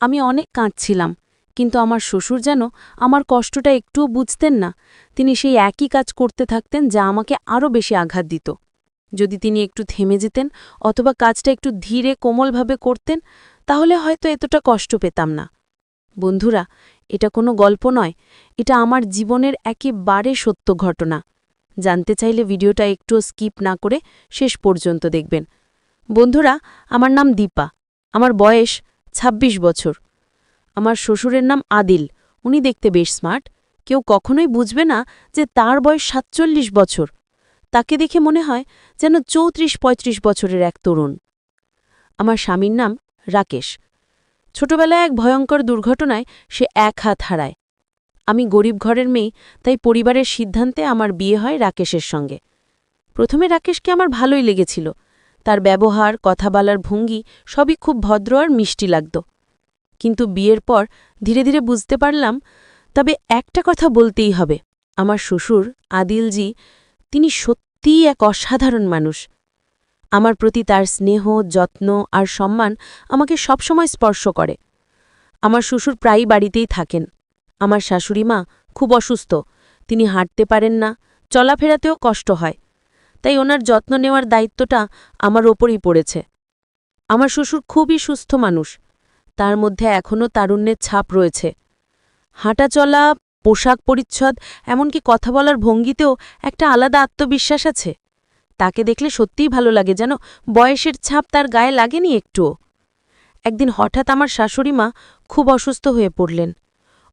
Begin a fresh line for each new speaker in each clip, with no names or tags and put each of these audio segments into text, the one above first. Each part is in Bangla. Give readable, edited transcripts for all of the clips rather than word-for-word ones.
আমি অনেক কাঁদছিলাম, কিন্তু আমার শ্বশুর যেন আমার কষ্টটা একটুও বুঝতেন না। তিনি সেই একই কাজ করতে থাকতেন, যা আমাকে আরও বেশি আঘাত দিত। যদি তিনি একটু থেমে যেতেন অথবা কাজটা একটু ধীরে কোমলভাবে করতেন, তাহলে হয়তো এতটা কষ্ট পেতাম না। বন্ধুরা, এটা কোনো গল্প নয়, এটা আমার জীবনের একেবারে সত্য ঘটনা। জানতে চাইলে ভিডিওটা একটুও স্কিপ না করে শেষ পর্যন্ত দেখবেন। বন্ধুরা, আমার নাম দীপা, আমার বয়স ২৬ বছর। আমার শ্বশুরের নাম আদিল। উনি দেখতে বেশ স্মার্ট। কেউ কখনোই বুঝবে না যে তার বয়স ৪৭ বছর। তাকে দেখে মনে হয় যেন ৩৪-৩৫ বছরের এক তরুণ। আমার স্বামীর নাম রাকেশ। ছোটবেলায় এক ভয়ঙ্কর দুর্ঘটনায় সে এক হাত হারায়। আমি গরিব ঘরের মেয়ে, তাই পরিবারের সিদ্ধান্তে আমার বিয়ে হয় রাকেশের সঙ্গে। প্রথমে রাকেশকে আমার ভালোই লেগেছিল। তার ব্যবহার, কথা বলার ভঙ্গি সবই খুব ভদ্র আর মিষ্টি লাগত। কিন্তু বিয়ের পর ধীরে ধীরে বুঝতে পারলাম, তবে একটা কথা বলতেই হবে, আমার শ্বশুর আদিলজি, তিনি সত্যিই এক অসাধারণ মানুষ। আমার প্রতি তার স্নেহ, যত্ন আর সম্মান আমাকে সবসময় স্পর্শ করে। আমার শ্বশুর প্রায়ই বাড়িতেই থাকেন। আমার শাশুড়ি মা খুব অসুস্থ, তিনি হাঁটতে পারেন না, চলাফেরাতেও কষ্ট হয়, তাই ওনার যত্ন নেওয়ার দায়িত্বটা আমার ওপরই পড়েছে। আমার শ্বশুর খুবই সুস্থ মানুষ, তার মধ্যে এখনও তারুণ্যের ছাপ রয়েছে। হাঁটা চলা, পোশাক পরিচ্ছদ, এমনকি কথা বলার ভঙ্গিতেও একটা আলাদা আত্মবিশ্বাস আছে। তাকে দেখলে সত্যিই ভালো লাগে, যেন বয়সের ছাপ তার গায়ে লাগেনি একটুও। একদিন হঠাৎ আমার শাশুড়ি মা খুব অসুস্থ হয়ে পড়লেন।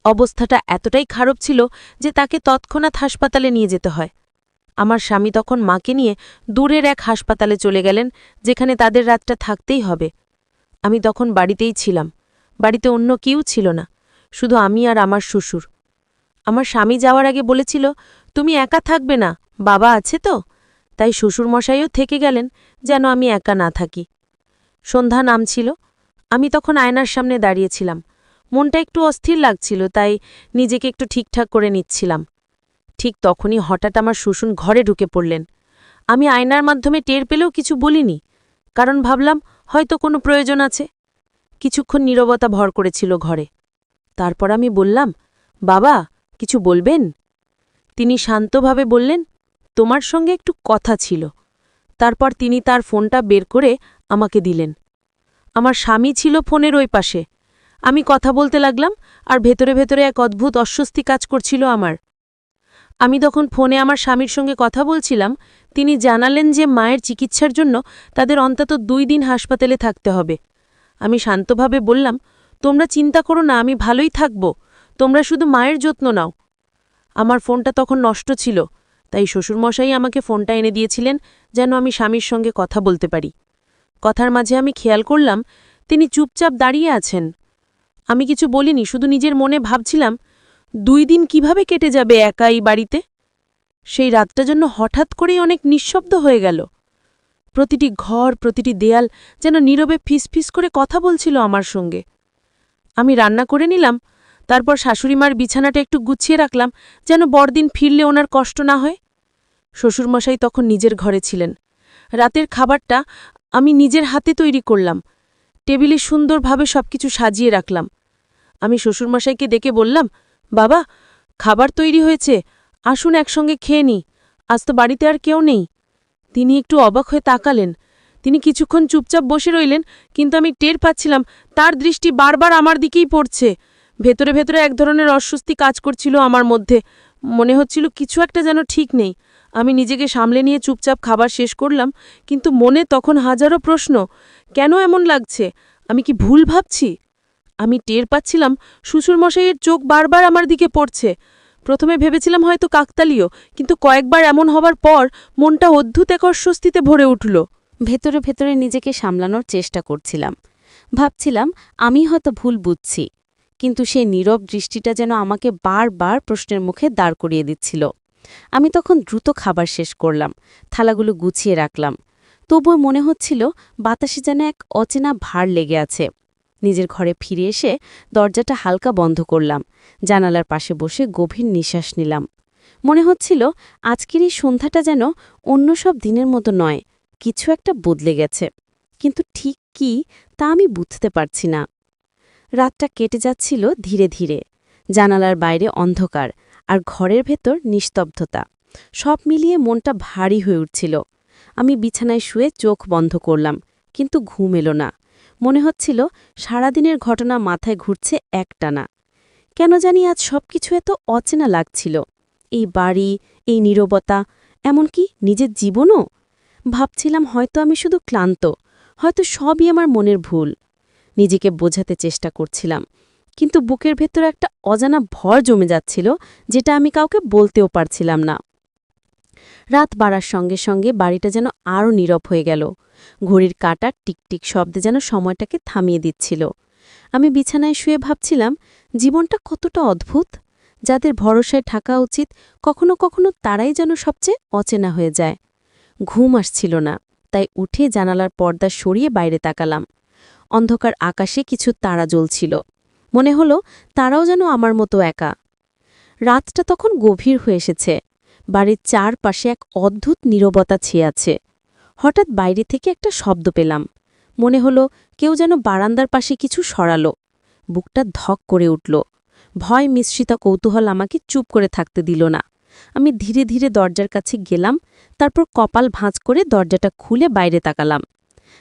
অবস্থাটা এতটাই খারাপ ছিল যে তাকে তৎক্ষণাৎ হাসপাতালে নিয়ে যেতে হয়। আমার স্বামী তখন মাকে নিয়ে দূরের এক হাসপাতালে চলে গেলেন, যেখানে তাদের রাতটা থাকতেই হবে। আমি তখন বাড়িতেই ছিলাম। বাড়িতে অন্য কেউ ছিল না, শুধু আমি আর আমার শ্বশুর। আমার স্বামী যাওয়ার আগে বলেছিল, তুমি একা থাকবে না, বাবা আছে তো। তাই শ্বশুরমশাইও থেকে গেলেন, যেন আমি একা না থাকি। সন্ধ্যা নামছিল। আমি তখন আয়নার সামনে দাঁড়িয়েছিলাম। মনটা একটু অস্থির লাগছিল, তাই নিজেকে একটু ঠিকঠাক করে নিচ্ছিলাম। ঠিক তখনই হঠাৎ আমার শ্বশুর ঘরে ঢুকে পড়লেন। আমি আয়নার মাধ্যমে টের পেলেও কিছু বলিনি, কারণ ভাবলাম হয়তো কোনো প্রয়োজন আছে। কিছুক্ষণ নীরবতা ভর করেছিল ঘরে। তারপর আমি বললাম, বাবা, কিছু বলবেন? তিনি শান্তভাবে বললেন, তোমার সঙ্গে একটু কথা ছিল। তারপর তিনি তার ফোনটা বের করে আমাকে দিলেন। আমার স্বামী ছিল ফোনের ওই পাশে। আমি কথা বলতে লাগলাম, আর ভেতরে ভেতরে এক অদ্ভুত অস্বস্তি কাজ করছিল আমার। আমি তখন ফোনে আমার স্বামীর সঙ্গে কথা বলছিলাম। তিনি জানালেন যে মায়ের চিকিৎসার জন্য তাদের অন্তত ২ দিন হাসপাতালে থাকতে হবে। আমি শান্তভাবে বললাম, তোমরা চিন্তা করো না, আমি ভালোই থাকব, তোমরা শুধু মায়ের যত্ন নাও। আমার ফোনটা তখন নষ্ট ছিল, তাই শ্বশুরমশাই আমাকে ফোনটা এনে দিয়েছিলেন, যেন আমি স্বামীর সঙ্গে কথা বলতে পারি। কথার মাঝে আমি খেয়াল করলাম তিনি চুপচাপ দাঁড়িয়ে আছেন। আমি কিছু বলিনি, শুধু নিজের মনে ভাবছিলাম ২ দিন কিভাবে কেটে যাবে একা এই বাড়িতে। সেই রাতটা জন্য হঠাৎ করেই অনেক নিঃশব্দ হয়ে গেল। প্রতিটি ঘর, প্রতিটি দেয়াল যেন নীরবে ফিসফিস করে কথা বলছিল আমার সঙ্গে। আমি রান্না করে নিলাম, তারপর শাশুড়িমার বিছানাটা একটু গুছিয়ে রাখলাম, যেন বড়দিন ফিরলে ওনার কষ্ট না হয়। শ্বশুরমশাই তখন নিজের ঘরে ছিলেন। রাতের খাবারটা আমি নিজের হাতে তৈরি করলাম। টেবিলে সুন্দরভাবে সবকিছু সাজিয়ে রাখলাম। আমি শ্বশুরমশাইকে ডেকে বললাম, বাবা, খাবার তৈরি হয়েছে, আসুন একসঙ্গে খেয়ে নিই, আজ তো বাড়িতে আর কেউ নেই। তিনি একটু অবাক হয়ে তাকালেন। তিনি কিছুক্ষণ চুপচাপ বসে রইলেন, কিন্তু আমি টের পাচ্ছিলাম তার দৃষ্টি বারবার আমার দিকেই পড়ছে। ভেতরে ভেতরে এক ধরনের অস্বস্তি কাজ করছিল আমার মধ্যে। মনে হচ্ছিল কিছু একটা যেন ঠিক নেই। আমি নিজেকে সামলে নিয়ে চুপচাপ খাবার শেষ করলাম, কিন্তু মনে তখন হাজারো প্রশ্ন। কেন এমন লাগছে? আমি কি ভুল ভাবছি? আমি টের পাচ্ছিলাম শ্বশুরমশাইয়ের চোখ বারবার আমার দিকে পড়ছে। প্রথমে ভেবেছিলাম হয়তো কাকতালীয়, কিন্তু কয়েকবার এমন হবার পর মনটা অদ্ভুত এক অস্বস্তিতে ভরে উঠল।
ভেতরে ভেতরে নিজেকে সামলানোর চেষ্টা করছিলাম। ভাবছিলাম আমি হয়তো ভুল বুঝছি, কিন্তু সেই নীরব দৃষ্টিটা যেন আমাকে বারবার প্রশ্নের মুখে দাঁড় করিয়ে দিচ্ছিল। আমি তখন দ্রুত খাবার শেষ করলাম, থালাগুলো গুছিয়ে রাখলাম। তবুও মনে হচ্ছিল বাতাসে যেন এক অচেনা ভার লেগে আছে। নিজের ঘরে ফিরে এসে দরজাটা হালকা বন্ধ করলাম, জানালার পাশে বসে গভীর নিঃশ্বাস নিলাম। মনে হচ্ছিল আজকের এই সন্ধ্যাটা যেন অন্য সব দিনের মতো নয়, কিছু একটা বদলে গেছে, কিন্তু ঠিক কি তা আমি বুঝতে পারছি না। রাতটা কেটে যাচ্ছিল ধীরে ধীরে। জানালার বাইরে অন্ধকার, আর ঘরের ভেতর নিস্তব্ধতা। সব মিলিয়ে মনটা ভারী হয়ে উঠছিল। আমি বিছানায় শুয়ে চোখ বন্ধ করলাম, কিন্তু ঘুম এলো না। মনে হচ্ছিল সারাদিনের ঘটনা মাথায় ঘুরছে একটানা। কেন জানি আজ সবকিছু এত অচেনা লাগছিল। এই বাড়ি, এই নীরবতা, এমনকি নিজের জীবনও। ভাবছিলাম হয়তো আমি শুধু ক্লান্ত, হয়তো সবই আমার মনের ভুল। নিজেকে বোঝাতে চেষ্টা করছিলাম, কিন্তু বুকের ভেতর একটা অজানা ভর জমে যাচ্ছিল, যেটা আমি কাউকে বলতেও পারছিলাম না। রাত বাড়ার সঙ্গে সঙ্গে বাড়িটা যেন আরও নীরব হয়ে গেল। ঘড়ির কাঁটার টিকটিক শব্দে যেন সময়টাকে থামিয়ে দিচ্ছিল। আমি বিছানায় শুয়ে ভাবছিলাম, জীবনটা কতটা অদ্ভুত। যাদের ভরসায় থাকা উচিত, কখনো কখনো তারাই যেন সবচেয়ে অচেনা হয়ে যায়। ঘুম আসছিল না, তাই উঠে জানালার পর্দা সরিয়ে বাইরে তাকালাম। অন্ধকার আকাশে কিছু তারা জ্বলছিল। মনে হলো তারাও যেন আমার মতো একা। রাতটা তখন গভীর হয়ে এসেছে। বাড়ির চারপাশে এক অদ্ভুত নীরবতা ছেয়ে আছে। হঠাৎ বাইরে থেকে একটা শব্দ পেলাম। মনে হলো কেউ যেন বারান্দার পাশে কিছু সরালো। বুকটা ধক করে উঠল। ভয় মিশ্রিত কৌতূহল আমাকে চুপ করে থাকতে দিল না। আমি ধীরে ধীরে দরজার কাছে গেলাম, তারপর কপাল ভাঁজ করে দরজাটা খুলে বাইরে তাকালাম।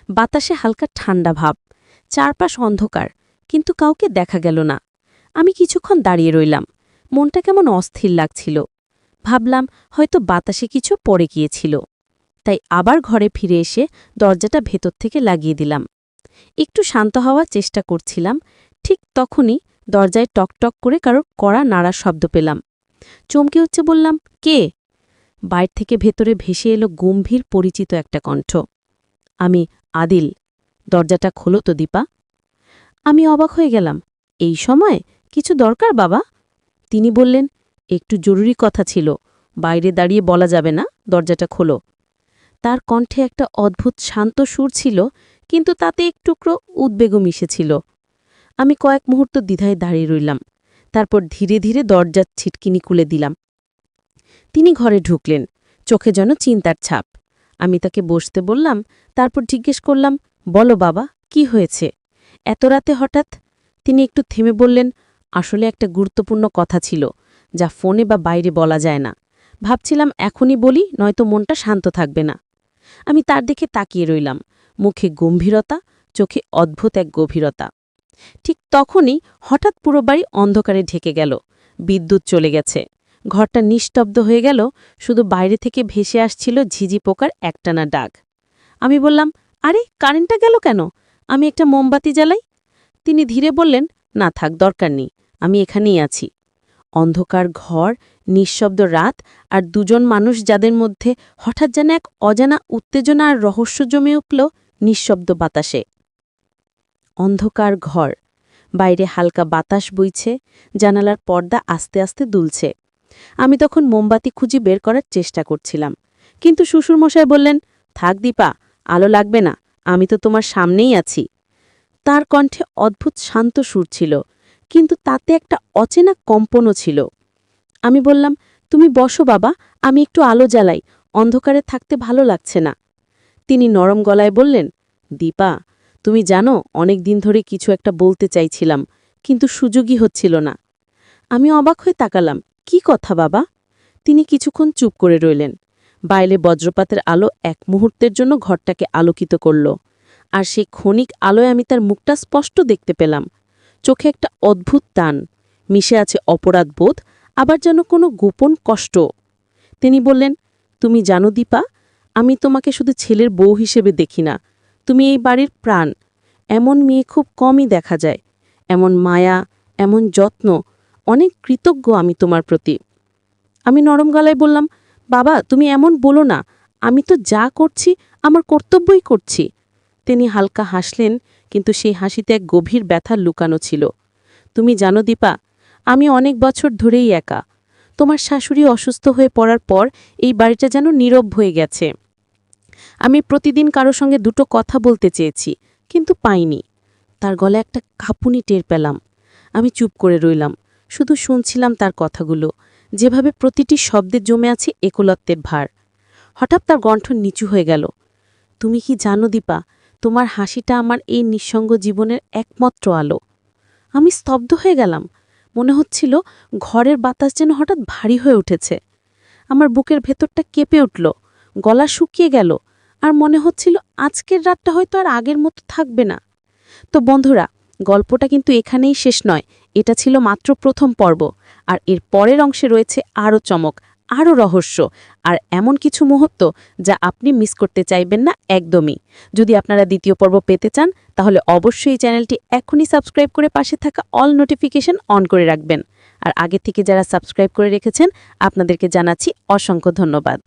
বাতাসে হালকা ঠান্ডা ভাব, চারপাশ অন্ধকার, কিন্তু কাউকে দেখা গেল না। আমি কিছুক্ষণ দাঁড়িয়ে রইলাম। মনটা কেমন অস্থির লাগছিল। ভাবলাম হয়তো বাতাসে কিছু পড়ে গিয়েছিল। তাই আবার ঘরে ফিরে এসে দরজাটা ভেতর থেকে লাগিয়ে দিলাম। একটু শান্ত হওয়ার চেষ্টা করছিলাম, ঠিক তখনই দরজায় টকটক করে কারোর কড়া নাড়ার শব্দ পেলাম। চমকে উঠছে বললাম, কে? বাইর থেকে ভেতরে ভেসে এলো গম্ভীর পরিচিত একটা কণ্ঠ। আমি, আদিল। দরজাটা খোলো তো দীপা। আমি অবাক হয়ে গেলাম। এই সময়? কিছু দরকার বাবা? তিনি বললেন, একটু জরুরি কথা ছিল, বাইরে দাঁড়িয়ে বলা যাবে না, দরজাটা খোলো। তার কণ্ঠে একটা অদ্ভুত শান্ত সুর ছিল, কিন্তু তাতে একটুকরো উদ্বেগও মিশেছিল। আমি কয়েক মুহূর্ত দ্বিধায় দাঁড়িয়ে রইলাম, তারপর ধীরে ধীরে দরজার ছিটকিনি খুলে দিলাম। তিনি ঘরে ঢুকলেন, চোখে যেন চিন্তার ছাপ। আমি তাকে বসতে বললাম, তারপর জিজ্ঞেস করলাম, বলো বাবা, কি হয়েছে এত রাতে হঠাৎ? তিনি একটু থেমে বললেন, আসলে একটা গুরুত্বপূর্ণ কথা ছিল, যা ফোনে বা বাইরে বলা যায় না। ভাবছিলাম এখনই বলি, নয়তো মনটা শান্ত থাকবে না। আমি তার দিকে তাকিয়ে রইলাম, মুখে গম্ভীরতা, চোখে অদ্ভুত এক গভীরতা। ঠিক তখনই হঠাৎ পুরো বাড়ি অন্ধকারে ঢেকে গেল। বিদ্যুৎ চলে গেছে। ঘরটা নিস্তব্ধ হয়ে গেল, শুধু বাইরে থেকে ভেসে আসছিল ঝিঝি পোকার একটানা ডাক। আমি বললাম, আরে কারেন্টটা গেল কেন? আমি একটা মোমবাতি জ্বালাই। তিনি ধীরে বললেন, না থাক, দরকার নেই, আমি এখানেই আছি। অন্ধকার ঘর, নিঃশব্দ রাত, আর দুজন মানুষ যাদের মধ্যে হঠাৎ যেন এক অজানা উত্তেজনা আর রহস্য জমে উঠল নিঃশব্দ বাতাসে। অন্ধকার ঘর, বাইরে হালকা বাতাস বইছে, জানালার পর্দা আস্তে আস্তে দুলছে। আমি তখন মোমবাতি খুঁজি বের করার চেষ্টা করছিলাম, কিন্তু শ্বশুরমশাই বললেন, থাক দীপা, আলো লাগবে না, আমি তো তোমার সামনেই আছি। তার কণ্ঠে অদ্ভুত শান্ত সুর ছিল, কিন্তু তাতে একটা অচেনা কম্পনও ছিল। আমি বললাম, তুমি বসো বাবা, আমি একটু আলো জ্বালাই, অন্ধকারে থাকতে ভালো লাগছে না। তিনি নরম গলায় বললেন, দীপা, তুমি জানো অনেক দিন ধরে কিছু একটা বলতে চাইছিলাম, কিন্তু সুযোগই হচ্ছিল না। আমি অবাক হয়ে তাকালাম, কি কথা বাবা? তিনি কিছুক্ষণ চুপ করে রইলেন। বাইরে বজ্রপাতের আলো এক মুহূর্তের জন্য ঘরটাকে আলোকিত করল, আর সেই ক্ষণিক আলোয় আমি তার মুখটা স্পষ্ট দেখতে পেলাম। চোখে একটা অদ্ভুত টান, মিশে আছে অপরাধ বোধ, আবার যেন কোনো গোপন কষ্ট। তিনি বললেন, তুমি জানো দীপা, আমি তোমাকে শুধু ছেলের বউ হিসেবে দেখি না, তুমি এই বাড়ির প্রাণ। এমন মেয়ে খুব কমই দেখা যায়, এমন মায়া, এমন যত্ন, অনেক কৃতজ্ঞ আমি তোমার প্রতি। আমি নরম গলায় বললাম, বাবা তুমি এমন বলো না, আমি তো যা করছি আমার কর্তব্যই করছি। তিনি হালকা হাসলেন, কিন্তু সেই হাসিতে এক গভীর ব্যথা লুকানো ছিল। তুমি জানো দীপা, আমি অনেক বছর ধরেই একা। তোমার শাশুড়ি অসুস্থ হয়ে পড়ার পর এই বাড়িটা যেন নীরব হয়ে গেছে। আমি প্রতিদিন কারো সঙ্গে দুটো কথা বলতে চেয়েছি, কিন্তু পাইনি। তার গলায় একটা কাঁপুনি টের পেলাম। আমি চুপ করে রইলাম, শুধু শুনছিলাম তার কথাগুলো, যেভাবে প্রতিটি শব্দে জমে আছে একলত্বের ভার। হঠাৎ তার কণ্ঠ নিচু হয়ে গেল, তুমি কি জানো দীপা, তোমার হাসিটা আমার এই নিঃসঙ্গ জীবনের একমাত্র আলো।
আমি স্তব্ধ হয়ে গেলাম। মনে হচ্ছিল ঘরের বাতাস যেন হঠাৎ ভারী হয়ে উঠেছে। আমার বুকের ভেতরটা কেঁপে উঠল, গলা শুকিয়ে গেল, আর মনে হচ্ছিল আজকের রাতটা হয়তো আর আগের মতো থাকবে না। তো বন্ধুরা, গল্পটা কিন্তু এখানেই শেষ নয়। এটা ছিল মাত্র প্রথম পর্ব, আর এর পরের অংশে রয়েছে আরও চমক, আরও রহস্য, আর এমন কিছু মুহূর্ত যা আপনি মিস করতে চাইবেন না একদমই। যদি আপনারা দ্বিতীয় পর্ব পেতে চান, তাহলে অবশ্যই এই চ্যানেলটি এখনই সাবস্ক্রাইব করে পাশে থাকা অল নোটিফিকেশন অন করে রাখবেন। আর আগে থেকে যারা সাবস্ক্রাইব করে রেখেছেন, আপনাদেরকে জানাচ্ছি অসংখ্য ধন্যবাদ।